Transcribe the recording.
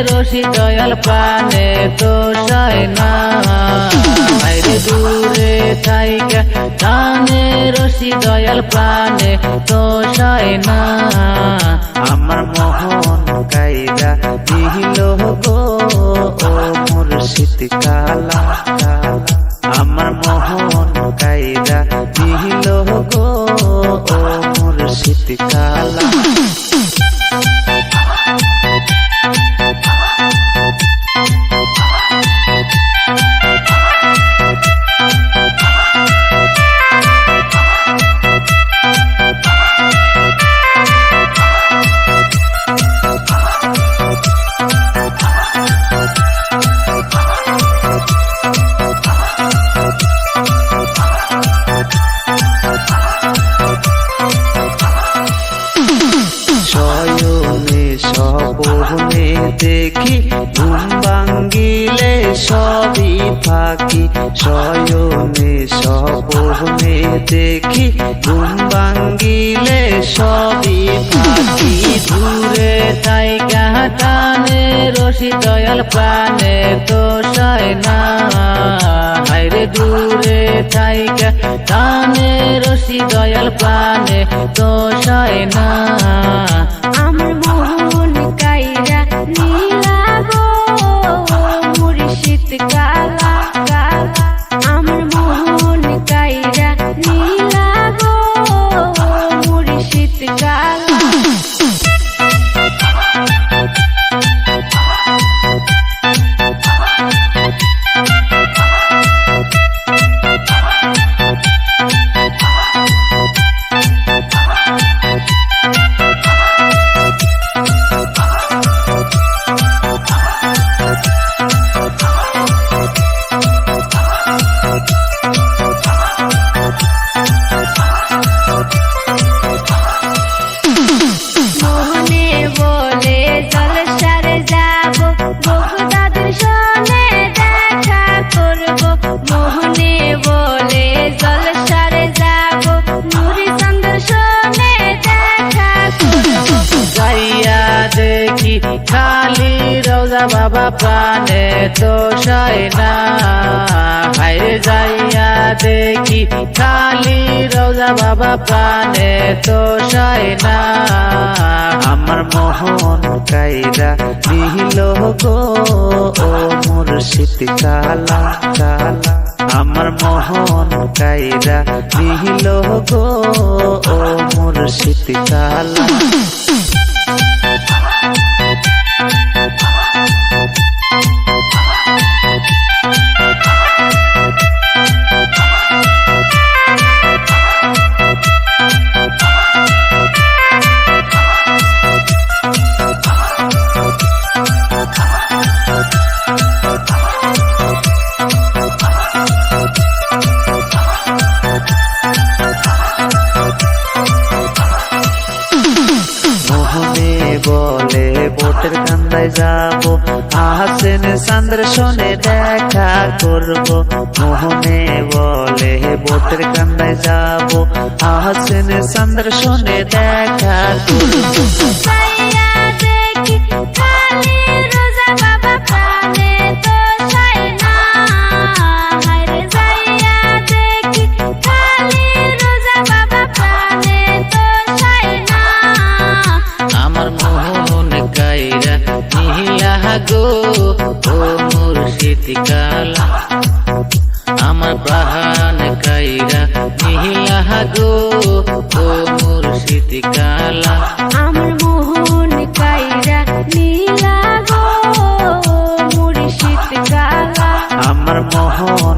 রশি দয়াল প্রাণে তো সয় না, বাইরে দূরে থাইকা টানে রশি দয়াল প্রাণে তো সয় না। আমার মোহন কাইরা দিল গো ও মুর্শিদ কালা, আমার মোহন কাইরা দিল গো ও মুর্শিদ কালা। শয়নে স্বপ্নে দেখি ঘুম ভাঙ্গিলে সবই ফাঁকি, শয়নে স্বপ্নে দেখি ঘুম ভাঙ্গিলে সবই ফাঁকি। দূরে থাইকা টানে রশি দয়াল প্রাণে তো সয় না, বাইরে দূরে থাইকা টানে রশি দয়াল প্রাণে তো সয় না। আমার মোহন কাইরা নীলা গো মুর্শিদ কালা, আমার মোহন কাইরা নীলা গো মুর্শিদ কালা। মোহনে বলে জলসারে যাব, বগুদাদের সনে দেখা করব। মোহনে বলে জলসারে যাব, নুরি চন্দ্র সনে দেখা করব। যাইয়া দেখি খালি রোজা বাবা প্রাণে তো সয় না, বাইরে যাইয়া দেখি খালি রোজা বাবা প্রাণে তো সয় না। আমার মোহন কাইরা দিল গো ও মুর্শিদ কালা, আমার মোহন কাইরা দিল গো ও মুর্শিদ কালা। মোহনে বলে বোটের কান্দায় যাব, আহসেন চন্দ্র সনে দেখা করব। মোহনে বলে বোটের কান্দায় যাব, আহসেন চন্দ্র সনে দেখা করব। যাইয়া দেখি খালি রোজা বাবা প্রাণে তো সয় না, হায়রে যাইয়া দেখি খালি রোজা বাবা প্রাণে তো সয় না। আমার মোহন কাইরা নীলা গো ও মুর্শিদ কালা, আমার প্রাণ কাইরা নীলা গো ও মুর্শিদ কালা। আমার মোহন কাইরা নীলা গো মুর্শিদ কালা, আমার মোহন